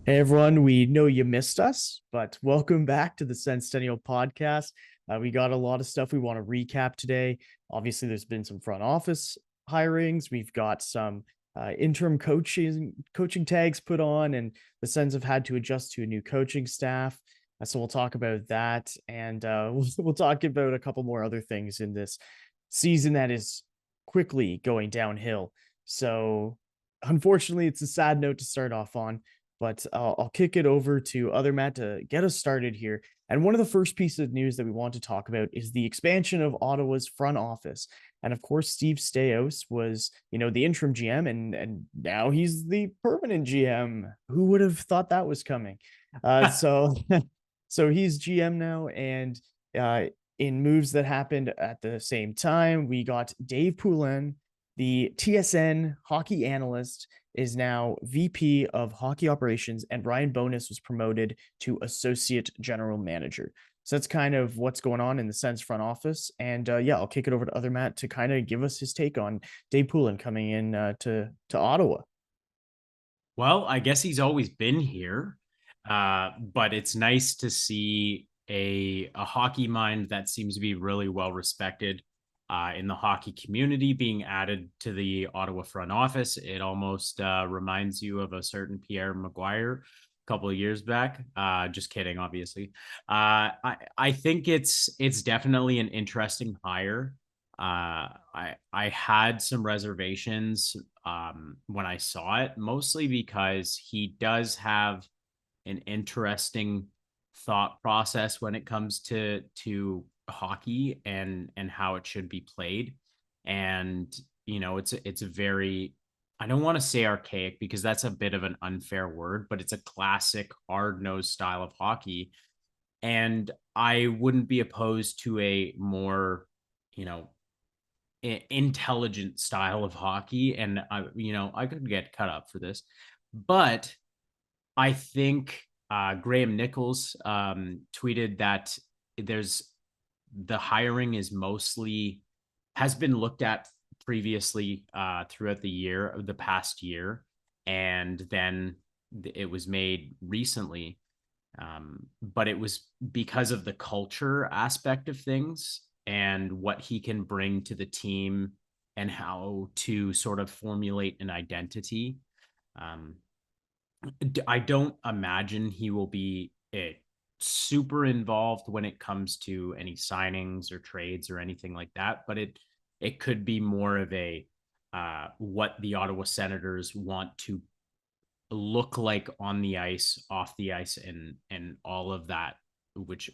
Hey everyone, we know you missed us, but welcome back to the Senstennial podcast. We got a lot of stuff we want to recap today. Obviously, there's been some front office hirings. We've got some interim coaching tags put on, and the Sens have had to adjust to a new coaching staff. So we'll talk about that, and we'll talk about a couple more other things in this season that is quickly going downhill. So, unfortunately, it's a sad note to start off on, but I'll kick it over to other Matt to get us started here. And one of the first pieces of news that we want to talk about is the expansion of Ottawa's front office. And of course, Steve Staios was, the interim GM, and now he's the permanent GM. Who would have thought that was coming? So, so he's GM now, and in moves that happened at the same time, we got Dave Poulin, the TSN hockey analyst, is now VP of Hockey Operations, and Ryan Bonus was promoted to Associate General Manager. So that's kind of what's going on in the Sens front office. And I'll kick it over to other Matt to kind of give us his take on Dave Poulin coming in to Ottawa. Well, I guess he's always been here, but it's nice to see a hockey mind that seems to be really well respected in the hockey community being added to the Ottawa front office. It almost reminds you of a certain Pierre Maguire a couple of years back. Just kidding, obviously. I think it's definitely an interesting hire. I had some reservations when I saw it, mostly because he does have an interesting thought process when it comes to hockey and how it should be played. And it's a very, I don't want to say archaic because that's a bit of an unfair word, but it's a classic hard-nosed style of hockey. And I wouldn't be opposed to a more, you know, intelligent style of hockey. And I could get cut up for this, but I think Graham Nichols tweeted that there's the hiring is mostly has been looked at previously throughout the past year, and then it was made recently. But it was because of the culture aspect of things and what he can bring to the team and how to sort of formulate an identity. Um, I don't imagine he will be super involved when it comes to any signings or trades or anything like that, but it could be more of a what the Ottawa Senators want to look like on the ice, off the ice, and all of that, which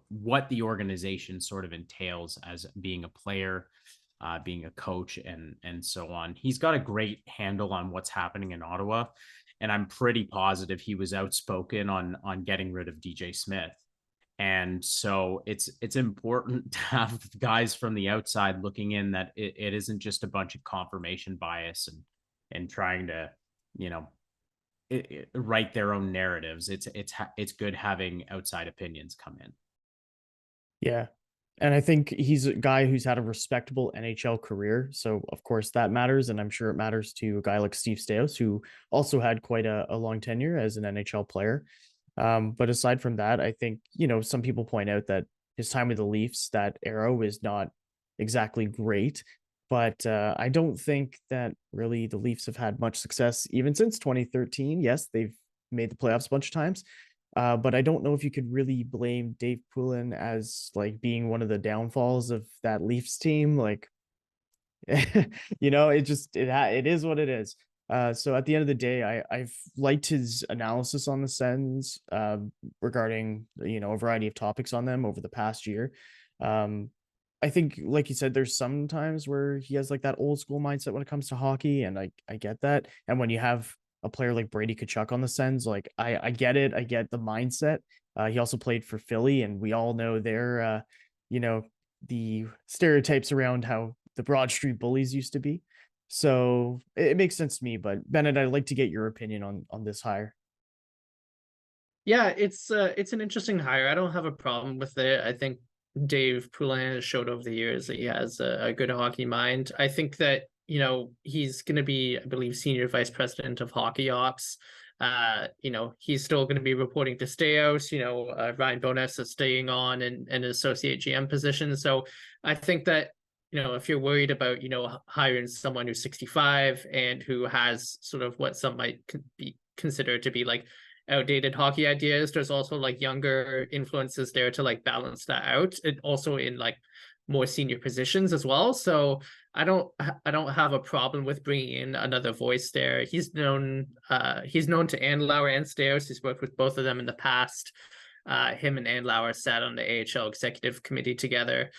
what the organization sort of entails as being a player, being a coach, and so on. He's got a great handle on what's happening in Ottawa, and I'm pretty positive he was outspoken on getting rid of DJ Smith. And so it's important to have guys from the outside looking in that it isn't just a bunch of confirmation bias and trying to you know write their own narratives. It's good having outside opinions come in. Yeah. And I think he's a guy who's had a respectable NHL career. So, of course, that matters. And I'm sure it matters to a guy like Steve Staios, who also had quite a long tenure as an NHL player. But aside from that, I think, some people point out that his time with the Leafs, that era was not exactly great. But I don't think that really the Leafs have had much success even since 2013. Yes, they've made the playoffs a bunch of times, but I don't know if you could really blame Dave Poulin as like being one of the downfalls of that Leafs team. Like, it is what it is. So at the end of the day, I've liked his analysis on the Sens regarding a variety of topics on them over the past year. Um, I think, like you said, there's some times where he has like that old school mindset when it comes to hockey, and I get that. And when you have a player like Brady Tkachuk on the Sens, like I get it, I get the mindset. He also played for Philly, and we all know you know, the stereotypes around how the Broad Street Bullies used to be. So it makes sense to me. But Bennett, I'd like to get your opinion on this hire. Yeah, it's an interesting hire. I don't have a problem with it. I think Dave Poulin has showed over the years that he has a good hockey mind. I think that, he's going to be, I believe, senior vice president of hockey ops. He's still going to be reporting to Staios. Ryan Bowness is staying on in an associate GM position. So I think that, if you're worried about, hiring someone who's 65 and who has sort of what some might be considered to be like outdated hockey ideas, there's also like younger influences there to like balance that out, and also in like more senior positions as well. So I don't have a problem with bringing in another voice there. He's known to Andlauer and Staios. He's worked with both of them in the past. Him and Andlauer sat on the AHL executive committee together.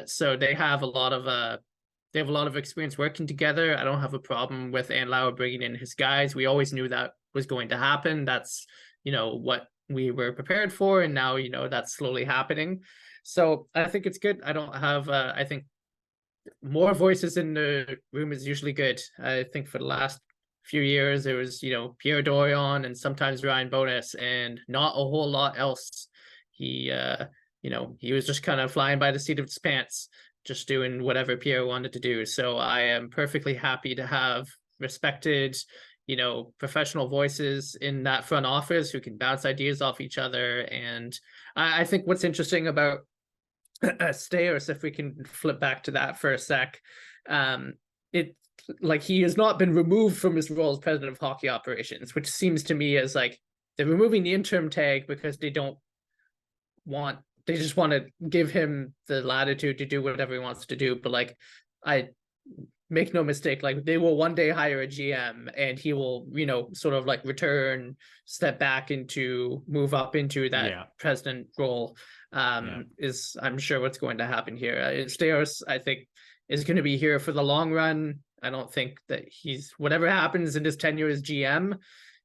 So they have a lot of experience working together. I don't have a problem with Andlauer bringing in his guys. We always knew that was going to happen. That's, what we were prepared for. And now, that's slowly happening. So I think it's good. I think more voices in the room is usually good. I think for the last few years, there was, Pierre Dorion and sometimes Ryan Bowness and not a whole lot else. He was just kind of flying by the seat of his pants, just doing whatever Pierre wanted to do. So I am perfectly happy to have respected, professional voices in that front office who can bounce ideas off each other. And I think what's interesting about Staios, if we can flip back to that for a sec, he has not been removed from his role as president of hockey operations, which seems to me as like they're removing the interim tag because they just want to give him the latitude to do whatever he wants to do. But like, I make no mistake, like they will one day hire a GM and he will, sort of like step back move up into that president role. Is I'm sure what's going to happen here. Staios, I think, is going to be here for the long run. I don't think that whatever happens in his tenure as GM,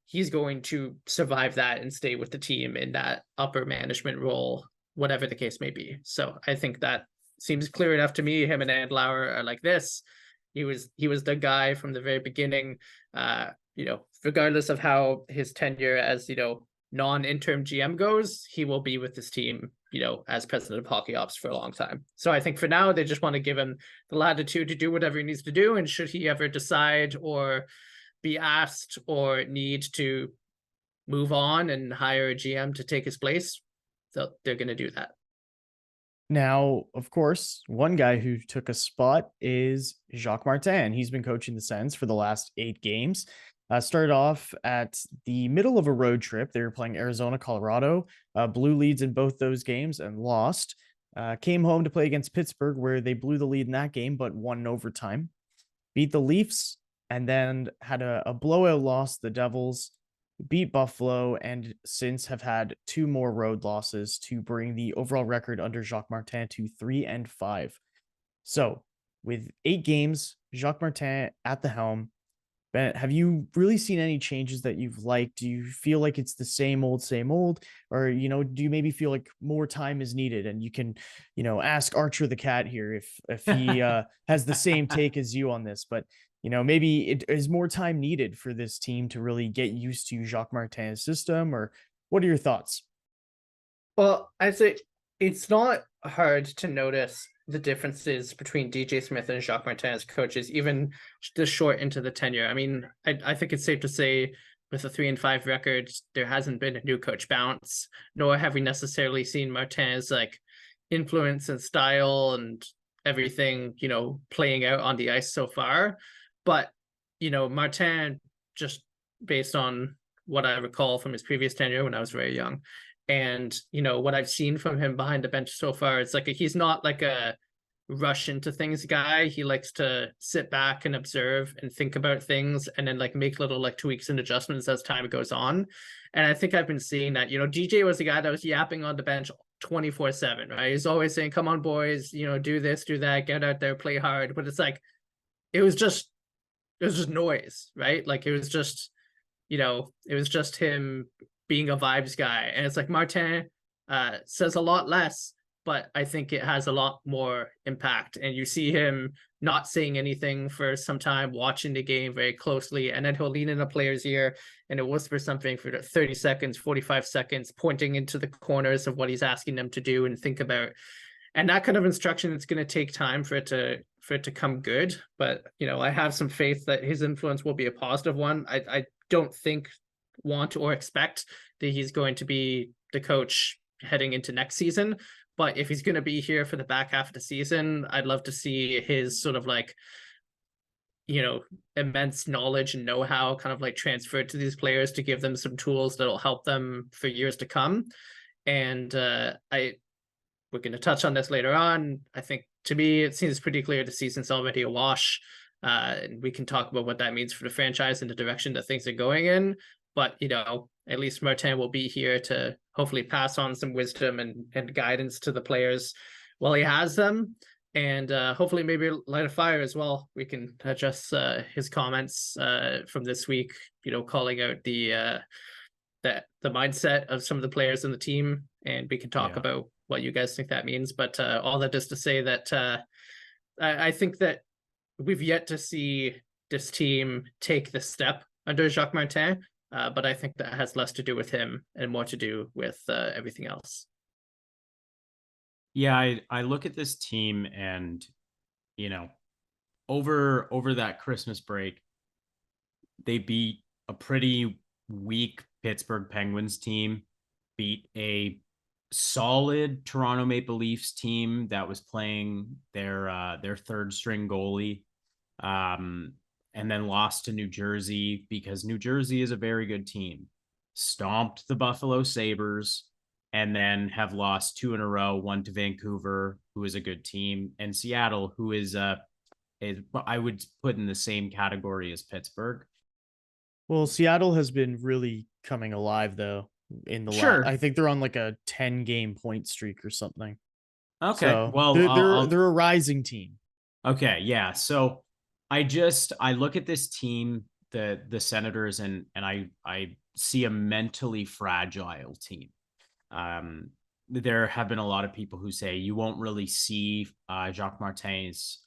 he's going to survive that and stay with the team in that upper management role, whatever the case may be. So I think that seems clear enough to me. Him and Andlauer are like this. He was the guy from the very beginning, regardless of how his tenure as, non-interim GM goes, he will be with this team, as president of hockey ops for a long time. So I think for now, they just want to give him the latitude to do whatever he needs to do. And should he ever decide or be asked or need to move on and hire a GM to take his place, they're going to do that. Now, of course, one guy who took a spot is Jacques Martin. He's been coaching the Sens for the last 8 games. Started off at the middle of a road trip. They were playing Arizona, Colorado. Blew leads in both those games and lost. Came home to play against Pittsburgh, where they blew the lead in that game, but won in overtime. Beat the Leafs, and then had a blowout loss to the Devils. Beat Buffalo, and since have had 2 more road losses to bring the overall record under Jacques Martin to 3-5. So, with 8 games, Jacques Martin at the helm. Bennett, have you really seen any changes that you've liked? Do you feel like it's the same old, or, do you maybe feel like more time is needed? And you can, ask Archer the cat here if he has the same take as you on this, but maybe it is more time needed for this team to really get used to Jacques Martin's system, or what are your thoughts? Well, I'd say it's not hard to notice the differences between DJ Smith and Jacques Martin as coaches, even this short into the tenure. I mean, I think it's safe to say with a 3-5 record, there hasn't been a new coach bounce, nor have we necessarily seen Martin's like influence and style and everything, playing out on the ice so far. But, Martin, just based on what I recall from his previous tenure when I was very young, and, what I've seen from him behind the bench so far, it's like he's not like a rush into things guy. He likes to sit back and observe and think about things and then like make little like tweaks and adjustments as time goes on. And I think I've been seeing that, DJ was the guy that was yapping on the bench 24/7, right? He's always saying, come on, boys, do this, do that, get out there, play hard. But it's like, it was just noise, right? Like it was just him being a vibes guy. And it's like Martin says a lot less, but I think it has a lot more impact. And you see him not saying anything for some time, watching the game very closely, and then he'll lean in a player's ear and he'll whisper something for 30 seconds, 45 seconds, pointing into the corners of what he's asking them to do and think about. And that kind of instruction, it's going to take time for it to come good. But, I have some faith that his influence will be a positive one. I don't think want or expect that he's going to be the coach heading into next season. But if he's going to be here for the back half of the season, I'd love to see his sort of like, immense knowledge and know-how kind of like transferred to these players to give them some tools that'll help them for years to come. And we're going to touch on this later on. I think to me, it seems pretty clear the season's already a wash. And we can talk about what that means for the franchise and the direction that things are going in. But, at least Martin will be here to hopefully pass on some wisdom and guidance to the players while he has them. And hopefully maybe light a fire as well. We can adjust his comments from this week, calling out the mindset of some of the players in the team. And we can talk about what you guys think that means. But all that is to say that I think that we've yet to see this team take the step under Jacques Martin. But I think that has less to do with him and more to do with everything else. Yeah, I look at this team and, over that Christmas break, they beat a pretty weak Pittsburgh Penguins team, beat a solid Toronto Maple Leafs team that was playing their third string goalie, and then lost to New Jersey because New Jersey is a very good team, stomped the Buffalo Sabres, and then have lost 2 in a row, one to Vancouver, who is a good team, and Seattle, who is I would put in the same category as Pittsburgh. Well, Seattle has been really coming alive though in the Sure. I think they're on like a 10-game point streak or something. Okay. So well, they're a rising team. Okay, yeah. So I look at this team, the Senators, and I see a mentally fragile team. There have been a lot of people who say you won't really see Jacques Martin's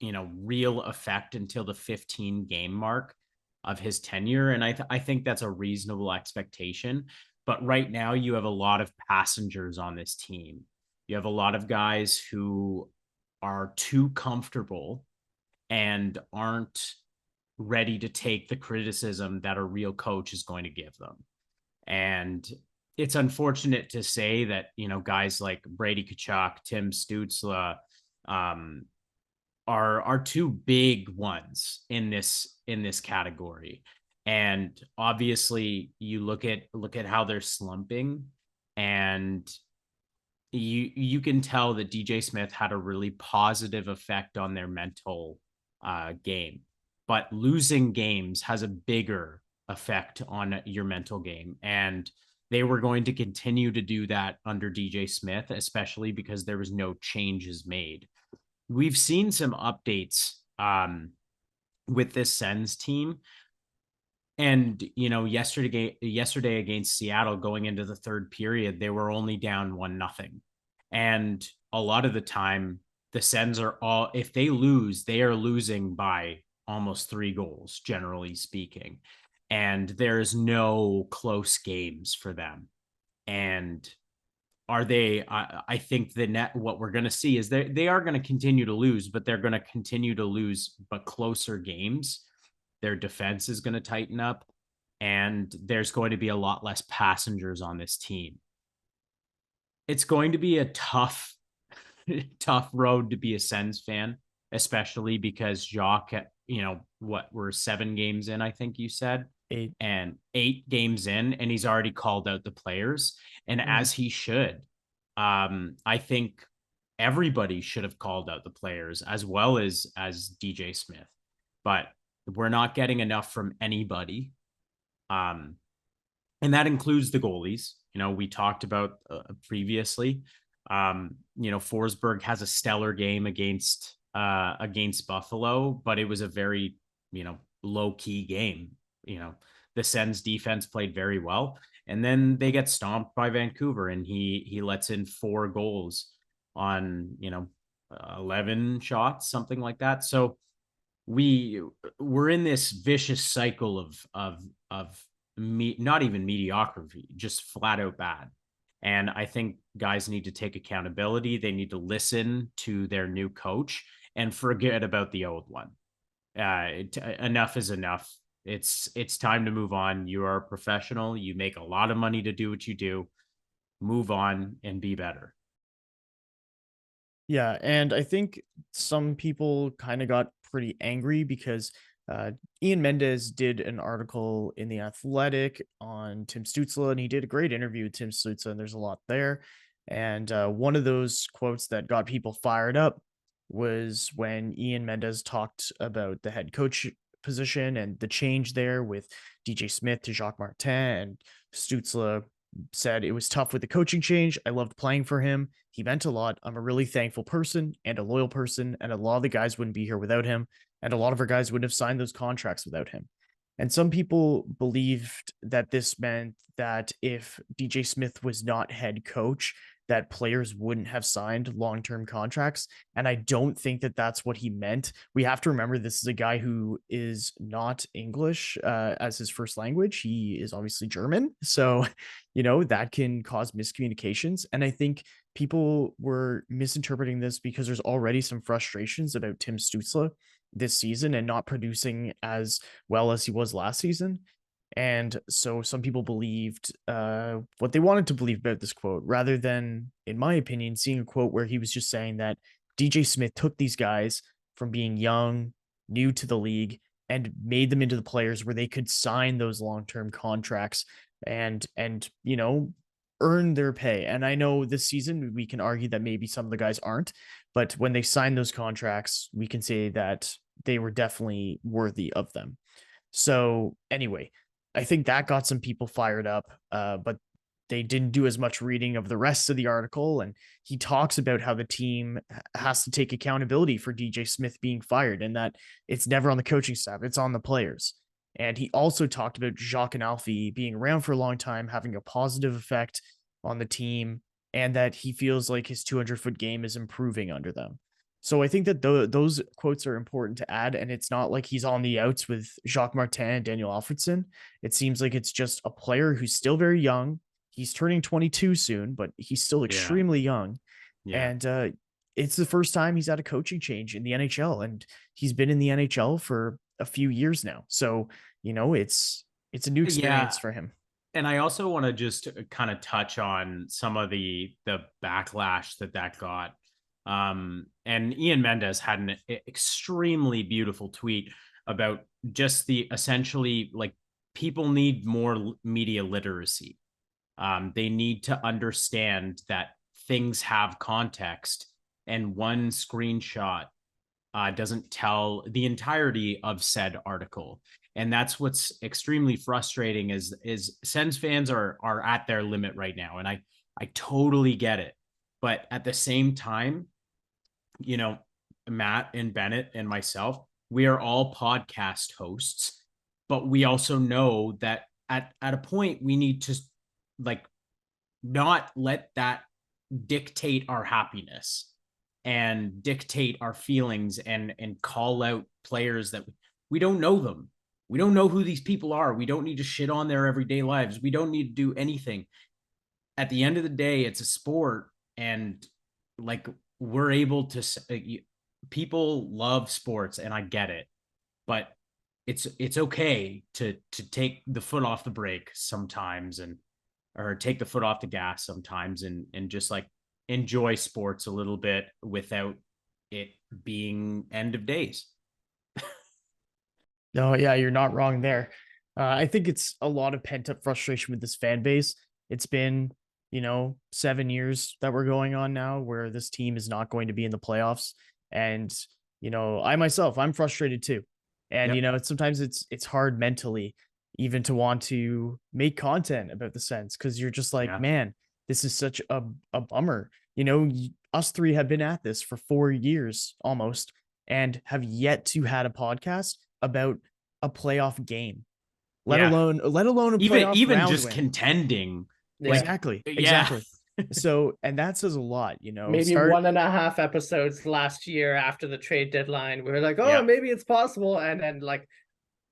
real effect until the 15-game mark of his tenure, and I think that's a reasonable expectation. But right now, you have a lot of passengers on this team. You have a lot of guys who are too comfortable and aren't ready to take the criticism that a real coach is going to give them. And it's unfortunate to say that, guys like Brady Tkachuk, Tim Stutzle, are two big ones in this category. And obviously you look at how they're slumping, and you can tell that DJ Smith had a really positive effect on their mental game, but losing games has a bigger effect on your mental game. And they were going to continue to do that under DJ Smith, especially because there was no changes made. We've seen some updates with this Sens team. And, yesterday against Seattle, going into the third period, they were only down 1-0. And a lot of the time, the Sens if they lose, they are losing by almost 3 goals, generally speaking. And there's no close games for them. And I think what we're going to see is they are going to continue to lose, but they're going to continue to lose, but closer games. Their defense is going to tighten up, and there's going to be a lot less passengers on this team. It's going to be a tough road to be a Sens fan, especially because Jacques, we're 7 games in, I think you said. 8. And 8 games in, and he's already called out the players, and as he should. I think everybody should have called out the players as well as DJ Smith, but we're not getting enough from anybody. And that includes the goalies. We talked about previously. Forsberg has a stellar game against Buffalo, but it was a very, low key game. The Sens defense played very well, and then they get stomped by Vancouver, and he lets in 4 goals on 11 shots, something like that. So we're in this vicious cycle of not even mediocrity, just flat out bad. And I think guys need to take accountability. They need to listen to their new coach and forget about the old one. Enough is enough. It's time to move on. You are a professional. You make a lot of money to do what you do. Move on and be better. Yeah, and I think some people kind of got pretty angry because Ian Mendes did an article in The Athletic on Tim Stutzle, and he did a great interview with Tim Stutzle, and there's a lot there. And one of those quotes that got people fired up was when Ian Mendes talked about the head coach position and the change there with DJ Smith to Jacques Martin, and Stutzle said it was tough with the coaching change. I loved playing for him. He meant a lot. I'm a really thankful person and a loyal person, and a lot of the guys wouldn't be here without him, and a lot of our guys wouldn't have signed those contracts without him. And some people believed that this meant that if DJ Smith was not head coach, that players wouldn't have signed long-term contracts. And I don't think that that's what he meant. We have to remember this is a guy who is not English as his first language. He is obviously German. So, that can cause miscommunications. And I think people were misinterpreting this because there's already some frustrations about Tim Stutzle this season and not producing as well as he was last season. And so some people believed what they wanted to believe about this quote, rather than, in my opinion, seeing a quote where he was just saying that DJ Smith took these guys from being young, new to the league, and made them into the players where they could sign those long-term contracts and earn their pay. And I know this season we can argue that maybe some of the guys aren't, but when they sign those contracts, we can say that they were definitely worthy of them. So anyway, I think that got some people fired up, but they didn't do as much reading of the rest of the article. And he talks about how the team has to take accountability for DJ Smith being fired and that it's never on the coaching staff, it's on the players. And he also talked about Jacques and Alfie being around for a long time, having a positive effect on the team, and that he feels like his 200-foot game is improving under them. So I think that those quotes are important to add, and it's not like he's on the outs with Jacques Martin and Daniel Alfredson. It seems like it's just a player who's still very young. He's turning 22 soon, but he's still extremely young. Yeah. And it's the first time he's had a coaching change in the NHL, and he's been in the NHL for a few years now. So, it's a new experience for him. And I also want to just kind of touch on some of the backlash that got. And Ian Mendes had an extremely beautiful tweet about just the essentially like people need more media literacy. They need to understand that things have context, and one screenshot doesn't tell the entirety of said article. And that's what's extremely frustrating is Sens fans are at their limit right now. And I totally get it. But at the same time, Matt and Bennett and myself, we are all podcast hosts, but we also know that at a point we need to not let that dictate our happiness and dictate our feelings and call out players that we don't know them. We don't know who these people are. We don't need to shit on their everyday lives. We don't need to do anything. At the end of the day, it's a sport, and we're able to people love sports, and I get it, but it's okay to take the foot off the brake sometimes or take the foot off the gas sometimes and just enjoy sports a little bit without it being end of days. No, yeah, you're not wrong there. I think it's a lot of pent up frustration with this fan base. It's been, 7 years that we're going on now where this team is not going to be in the playoffs. And, I myself, I'm frustrated too. And, sometimes it's hard mentally even to want to make content about the Sens because you're just like, man, this is such a bummer. Us three have been at this for 4 years almost and have yet to had a podcast about a playoff game, let alone a playoff even round just win. Contending. Exactly. So, and that says a lot, Maybe 1.5 episodes last year after the trade deadline, we were like, maybe it's possible. And then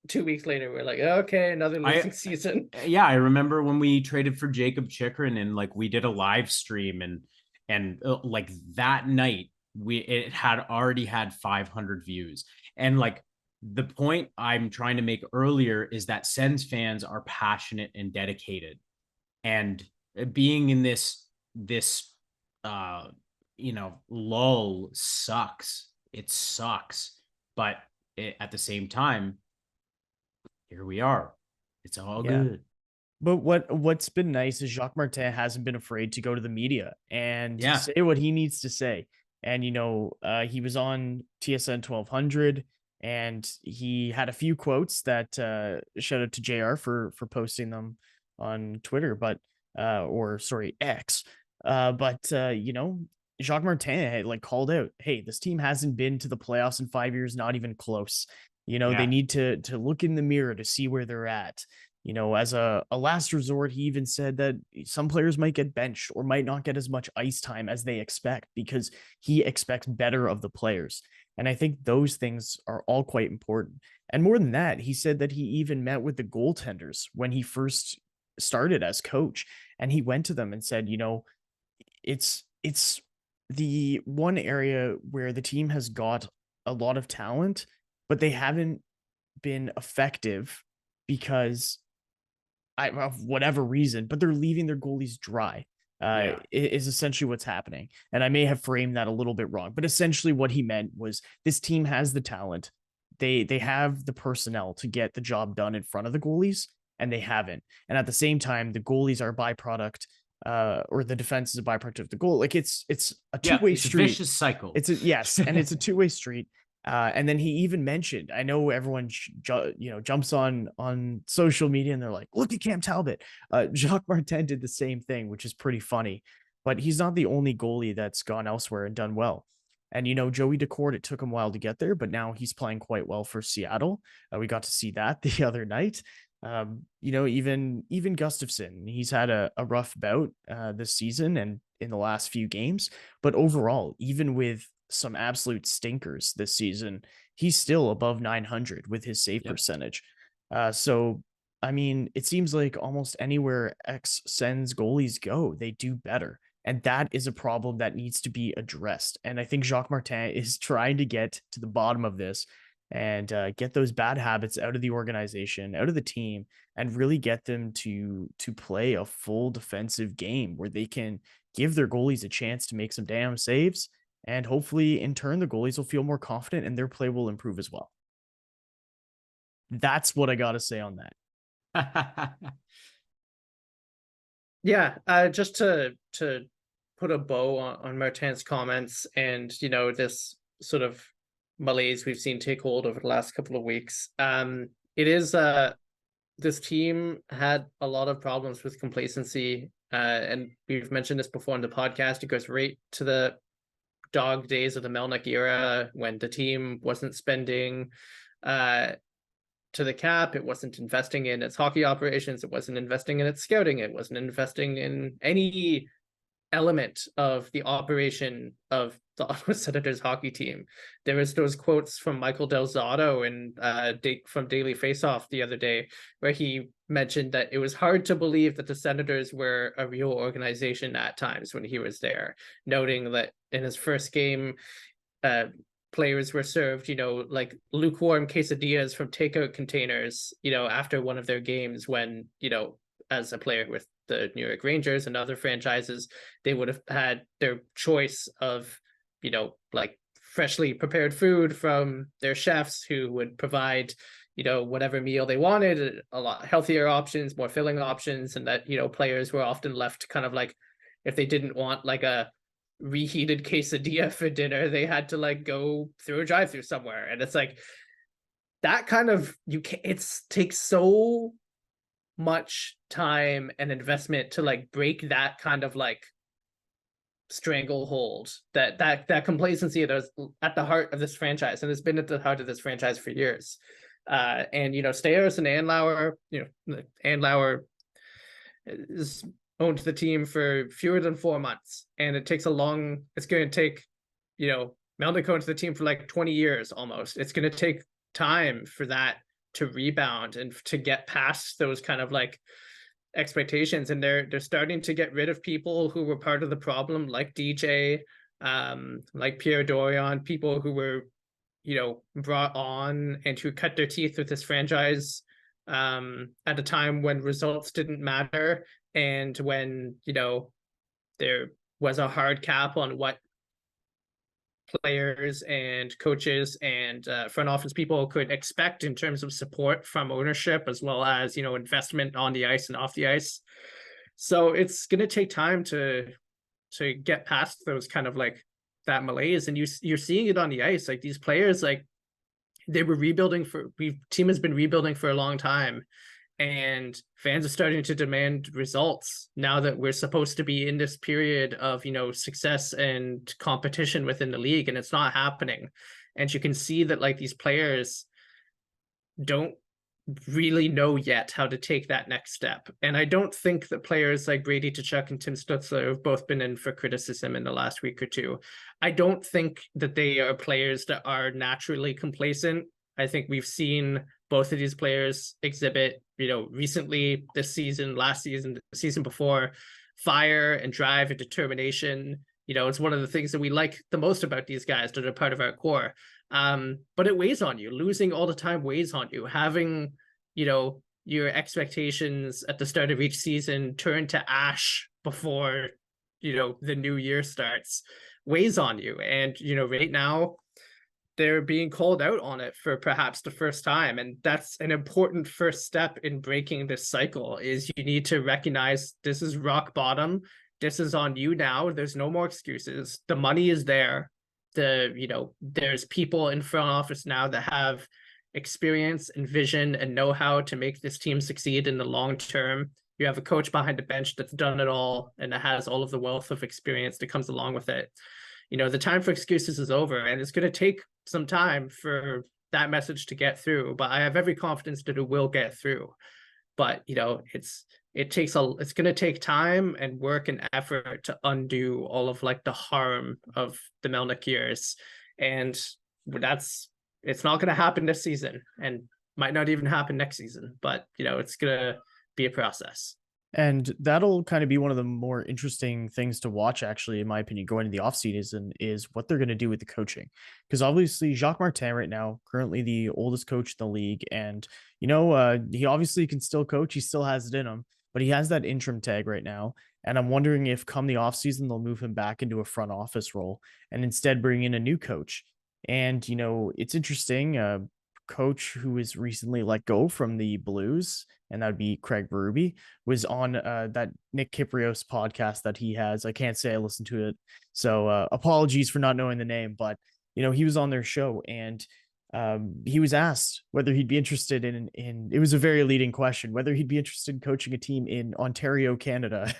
2 weeks later, we're like, okay, another losing season. Yeah, I remember when we traded for Jacob Chychrun and we did a live stream and that night it had already had 500 views. And The point I'm trying to make earlier is that Sens fans are passionate and dedicated, and being in this lull sucks. It sucks, but at the same time, here we are. It's all Yeah. good. But what's been nice is Jacques Martin hasn't been afraid to go to the media and Yeah. say what he needs to say. And he was on TSN 1200, and he had a few quotes that shout out to JR for posting them on Twitter, but or sorry, X. But Jacques Martin had like called out, hey, this team hasn't been to the playoffs in 5 years, not even close. Yeah. They need to look in the mirror to see where they're at. As a last resort, he even said that some players might get benched or might not get as much ice time as they expect because he expects better of the players. And I think those things are all quite important. And more than that, he said that he even met with the goaltenders when he first started as coach. And he went to them and said, it's the one area where the team has got a lot of talent, but they haven't been effective because of whatever reason, but they're leaving their goalies dry. Is essentially what's happening. And I may have framed that a little bit wrong, but essentially what he meant was this team has the talent. They have the personnel to get the job done in front of the goalies, and they haven't. And at the same time, the goalies are a byproduct, or the defense is a byproduct of the goal. Like it's a two-way street. A vicious cycle. Yes, and it's a two-way street. And then he even mentioned, I know everyone, jumps on social media and they're like, look at Cam Talbot. Jacques Martin did the same thing, which is pretty funny, but he's not the only goalie that's gone elsewhere and done well. And, Joey Decord, it took him a while to get there, but now he's playing quite well for Seattle. We got to see that the other night. Even Gustafson, he's had a rough bout this season and in the last few games, but overall, even with some absolute stinkers this season, he's still above 900 with his save percentage. So, I mean, it seems like almost anywhere ex-Sens goalies go, they do better. And that is a problem that needs to be addressed. And I think Jacques Martin is trying to get to the bottom of this and get those bad habits out of the organization, out of the team, and really get them to play a full defensive game where they can give their goalies a chance to make some damn saves. And hopefully, in turn, the goalies will feel more confident and their play will improve as well. That's what I got to say on that. Yeah, just to put a bow on Martin's comments and, this sort of malaise we've seen take hold over the last couple of weeks. It is this team had a lot of problems with complacency, and we've mentioned this before in the podcast. It goes right to the dog days of the Melnyk era when the team wasn't spending to the cap. It wasn't investing in its hockey operations. It wasn't investing in its scouting. It wasn't investing in any element of the operation of the Ottawa Senators hockey team. There was those quotes from Michael Del Zotto from Daily Faceoff the other day, where he mentioned that it was hard to believe that the Senators were a real organization at times when he was there, noting that in his first game, players were served, like lukewarm quesadillas from takeout containers, after one of their games when, as a player with the New York Rangers and other franchises, they would have had their choice of, like freshly prepared food from their chefs who would provide, whatever meal they wanted, a lot healthier options, more filling options, and that, players were often left kind of like, if they didn't want like a reheated quesadilla for dinner, they had to like go through a drive-through somewhere. And it's like that kind of, it takes so much time and investment to like break that kind of like stranglehold, that complacency that was at the heart of this franchise, and it's been at the heart of this franchise for years. And Staios and Andlauer, Andlauer is owned the team for fewer than 4 months, and it's going to take, Melnyk owned the team for like 20 years almost. It's going to take time for that to rebound and to get past those kind of like expectations. And they're starting to get rid of people who were part of the problem, like DJ, like Pierre Dorion, people who were, brought on and who cut their teeth with this franchise at a time when results didn't matter, and when there was a hard cap on what players and coaches and front office people could expect in terms of support from ownership, as well as investment on the ice and off the ice. So it's going to take time to get past those kind of like that malaise, and you're seeing it on the ice. Like these players, like they were rebuilding team has been rebuilding for a long time, and fans are starting to demand results now that we're supposed to be in this period of success and competition within the league, and it's not happening. And you can see that like these players don't really know yet how to take that next step. And I don't think that players like Brady Tkachuk and Tim Stutzle, have both been in for criticism in the last week or two, I don't think that they are players that are naturally complacent. I think we've seen both of these players exhibit, recently this season, last season, the season before, fire and drive and determination. It's one of the things that we like the most about these guys that are part of our core. But it weighs on you. Losing all the time weighs on you. Having, your expectations at the start of each season turn to ash before, the new year starts weighs on you. And, right now they're being called out on it for perhaps the first time. And that's an important first step in breaking this cycle. Is you need to recognize this is rock bottom. This is on you now. There's no more excuses. The money is there. There's people in front office now that have experience and vision and know how to make this team succeed in the long term. You have a coach behind the bench that's done it all and that has all of the wealth of experience that comes along with it. The time for excuses is over, and it's going to take some time for that message to get through, but I have every confidence that it will get through. But it's going to take time and work and effort to undo all of like the harm of the Melnyk years. And it's not going to happen this season, and might not even happen next season, but it's going to be a process. And that'll kind of be one of the more interesting things to watch, actually, in my opinion, going into the offseason, is what they're going to do with the coaching. Because obviously Jacques Martin right now, currently the oldest coach in the league, and he obviously can still coach. He still has it in him, but he has that interim tag right now. And I'm wondering if come the offseason, they'll move him back into a front office role and instead bring in a new coach. And, it's interesting. Coach who was recently let go from the Blues, and that would be Craig Berube, was on that Nick Kyprios podcast that he has. I can't say I listened to it, so apologies for not knowing the name, but he was on their show, and he was asked whether he'd be interested in it was a very leading question, whether he'd be interested in coaching a team in Ontario, Canada.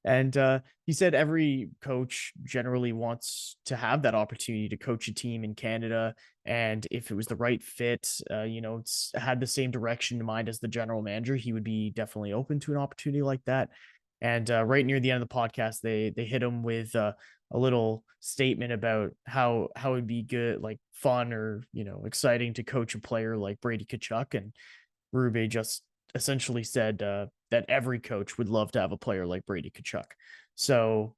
And he said every coach generally wants to have that opportunity to coach a team in Canada. And if it was the right fit, it's had the same direction in mind as the general manager, he would be definitely open to an opportunity like that. And right near the end of the podcast, they hit him with a little statement about how it'd be good, like fun or, exciting to coach a player like Brady Tkachuk. And Berube just essentially said that every coach would love to have a player like Brady Tkachuk. So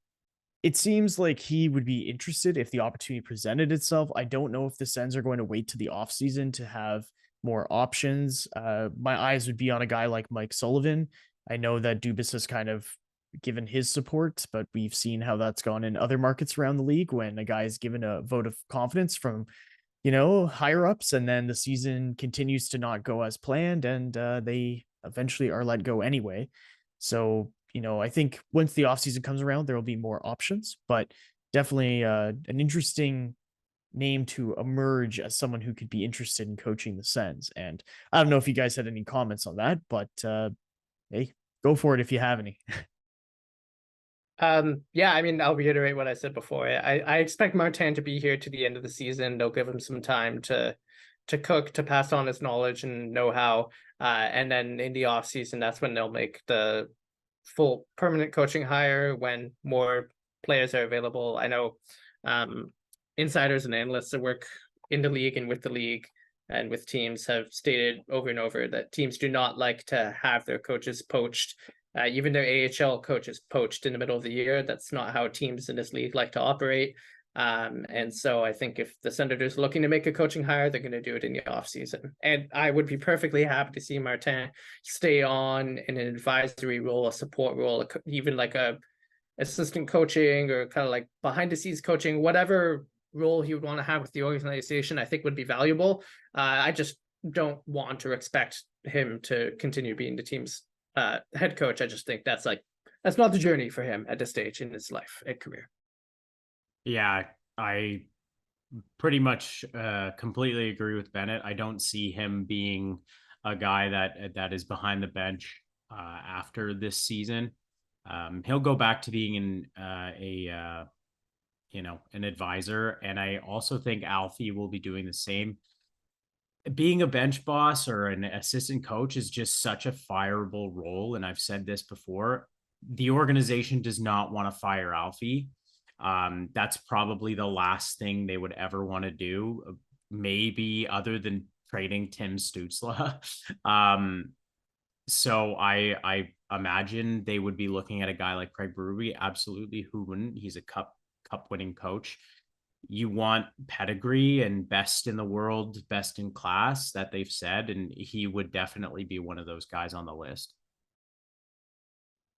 it seems like he would be interested if the opportunity presented itself. I don't know if the Sens are going to wait to the offseason to have more options. My eyes would be on a guy like Mike Sullivan. I know that Dubas has kind of given his support, but we've seen how that's gone in other markets around the league when a guy is given a vote of confidence from higher ups, and then the season continues to not go as planned, and they eventually are let go anyway. So, I think once the offseason comes around, there will be more options, but definitely an interesting name to emerge as someone who could be interested in coaching the Sens. And I don't know if you guys had any comments on that, but hey, go for it if you have any. Yeah, I mean, I'll reiterate what I said before. I expect Martin to be here to the end of the season. They'll give him some time to cook, to pass on his knowledge and know-how. And then in the off season, that's when they'll make the full permanent coaching hire when more players are available. I know insiders and analysts that work in the league and with the league and with teams have stated over and over that teams do not like to have their coaches poached. Even their AHL coaches poached in the middle of the year. That's not how teams in this league like to operate. And so I think if the Senators are looking to make a coaching hire, they're going to do it in the offseason. And I would be perfectly happy to see Martin stay on in an advisory role, a support role, even like a assistant coaching or kind of like behind the scenes coaching, whatever role he would want to have with the organization, I think would be valuable. I just don't want or expect him to continue being the team's head coach. I just think that's not the journey for him at this stage in his life and career. Yeah, I pretty much completely agree with Bennett. I don't see him being a guy that is behind the bench after this season. He'll go back to being an advisor, and I also think Alfie will be doing the same. Being a bench boss or an assistant coach is just such a fireable role, and I've said this before. The organization does not want to fire Alfie. That's probably the last thing they would ever want to do, maybe other than trading Tim Stutzle. So I imagine they would be looking at a guy like Craig Berube. Absolutely, who wouldn't? He's a cup winning coach. You want pedigree and best in the world, best in class that they've said, and he would definitely be one of those guys on the list.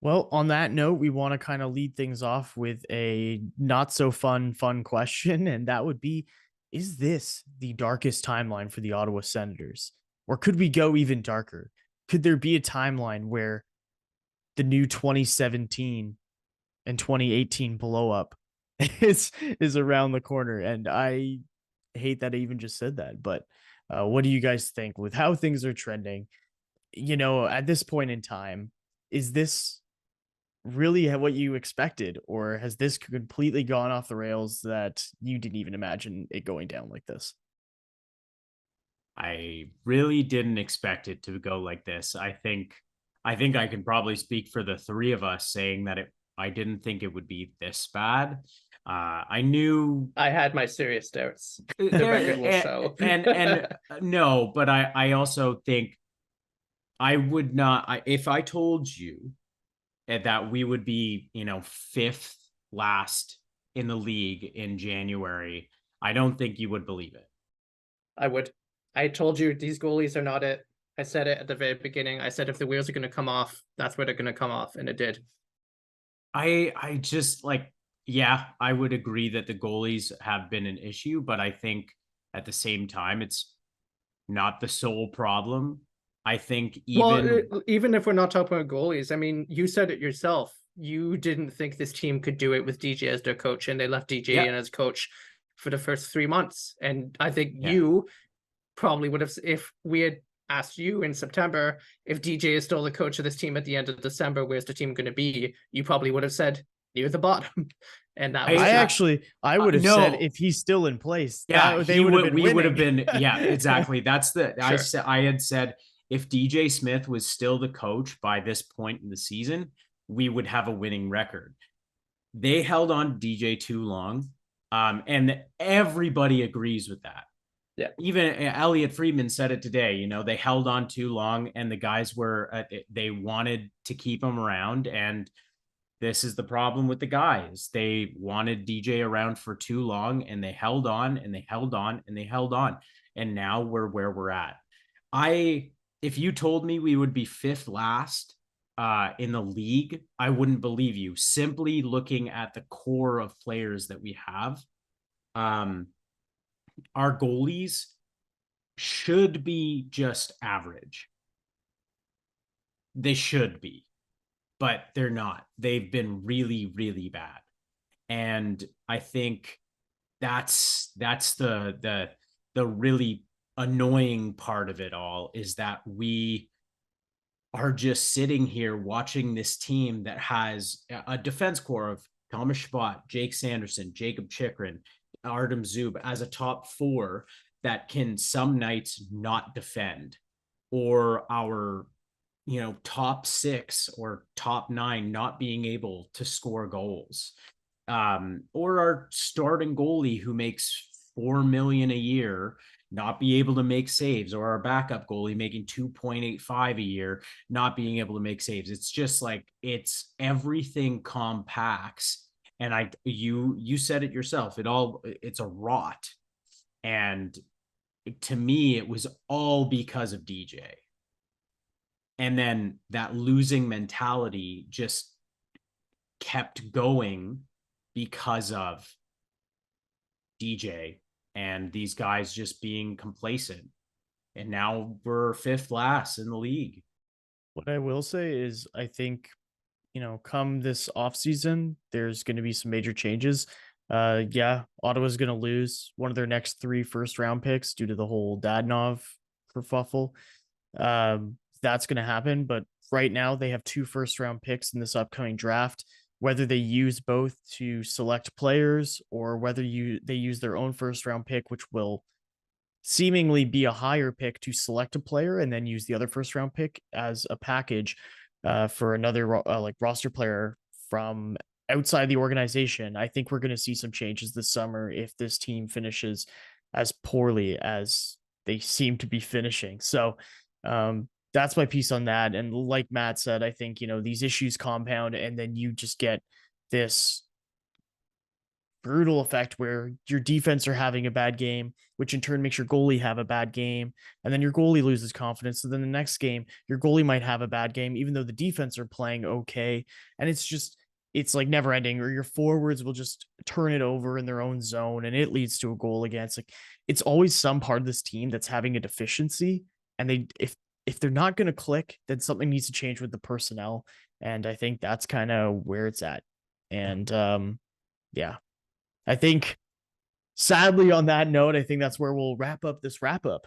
Well, on that note, we want to kind of lead things off with a not so fun question. And that would be, is this the darkest timeline for the Ottawa Senators? Or could we go even darker? Could there be a timeline where the new 2017 and 2018 blow up is around the corner? And I hate that I even just said that, but what do you guys think with how things are trending? At this point in time, is this really what you expected, or has this completely gone off the rails that you didn't even imagine it going down like this? I really didn't expect it to go like this. I think I can probably speak for the three of us saying that I didn't think it would be this bad. I knew I had my serious doubts. The record will show. and no, but I also think I would not. If I told you that we would be, fifth last in the league in January, I don't think you would believe it. I would. I told you these goalies are not it. I said it at the very beginning. I said if the wheels are going to come off, that's where they're going to come off, and it did. I just yeah, I would agree that the goalies have been an issue, but I think at the same time, it's not the sole problem. I think even if we're not talking about goalies, I mean, you said it yourself. You didn't think this team could do it with DJ as their coach, and they left DJ in as coach for the first 3 months. And I think you probably would have, if we had asked you in September, if DJ is still the coach of this team at the end of December, where's the team going to be? You probably would have said near the bottom. And that was I would have said if he's still in place, we would have been, exactly. That's Sure. I had said, if DJ Smith was still the coach by this point in the season, we would have a winning record. They held on to DJ too long. And everybody agrees with that. Yeah. Even Elliot Friedman said it today, they held on too long and the guys they wanted to keep him around. And this is the problem with the guys. They wanted DJ around for too long and they held on and they held on and they held on. And now we're where we're at. If you told me we would be fifth last in the league, I wouldn't believe you. Simply looking at the core of players that we have, our goalies should be just average. They should be, but they're not. They've been really, really bad. And I think that's the really annoying part of it all, is that we are just sitting here watching this team that has a defense core of Thomas Chabot, Jake Sanderson, Jacob Chikrin, Artem Zub as a top four that can some nights not defend, or our top six or top nine not being able to score goals, or our starting goalie who makes $4 million a year not be able to make saves, or our backup goalie making 2.85 a year not being able to make saves. It's just it's everything compacts, And you said it yourself. It's a rot. And to me, it was all because of DJ. And then that losing mentality just kept going because of DJ and these guys just being complacent. And now we're fifth last in the league. What I will say is I think, come this offseason, there's going to be some major changes. Yeah, Ottawa's going to lose one of their next 3 first-round picks due to the whole Dadonov kerfuffle. That's going to happen, but right now they have 2 first-round picks in this upcoming draft. Whether they use both to select players or whether they use their own first-round pick, which will seemingly be a higher pick to select a player and then use the other first-round pick as a package for another like roster player from outside the organization. I think we're going to see some changes this summer if this team finishes as poorly as they seem to be finishing. So that's my piece on that. And like Matt said, I think, these issues compound and then you just get this brutal effect where your defense are having a bad game, which in turn makes your goalie have a bad game. And then your goalie loses confidence. So then the next game, your goalie might have a bad game, even though the defense are playing okay. And it's like never ending, or your forwards will just turn it over in their own zone and it leads to a goal against. Like, it's always some part of this team that's having a deficiency. And if they're not going to click, then something needs to change with the personnel. And I think that's kind of where it's at. And yeah. I think, sadly, on that note, I think that's where we'll wrap up this wrap-up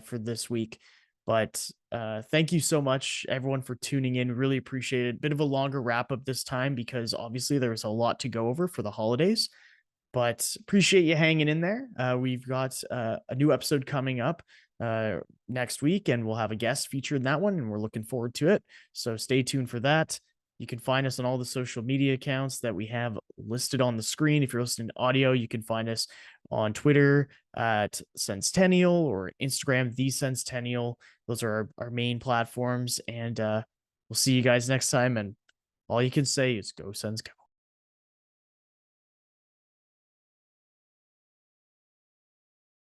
for this week. But thank you so much, everyone, for tuning in. Really appreciate it. Bit of a longer wrap-up this time because obviously there was a lot to go over for the holidays. But appreciate you hanging in there. We've got a new episode coming up next week, and we'll have a guest featured in that one, and we're looking forward to it. So stay tuned for that. You can find us on all the social media accounts that we have listed on the screen. If you're listening to audio, you can find us on Twitter at Senstennial or Instagram, The Senstennial. Those are our main platforms. And we'll see you guys next time. And all you can say is go Sens go.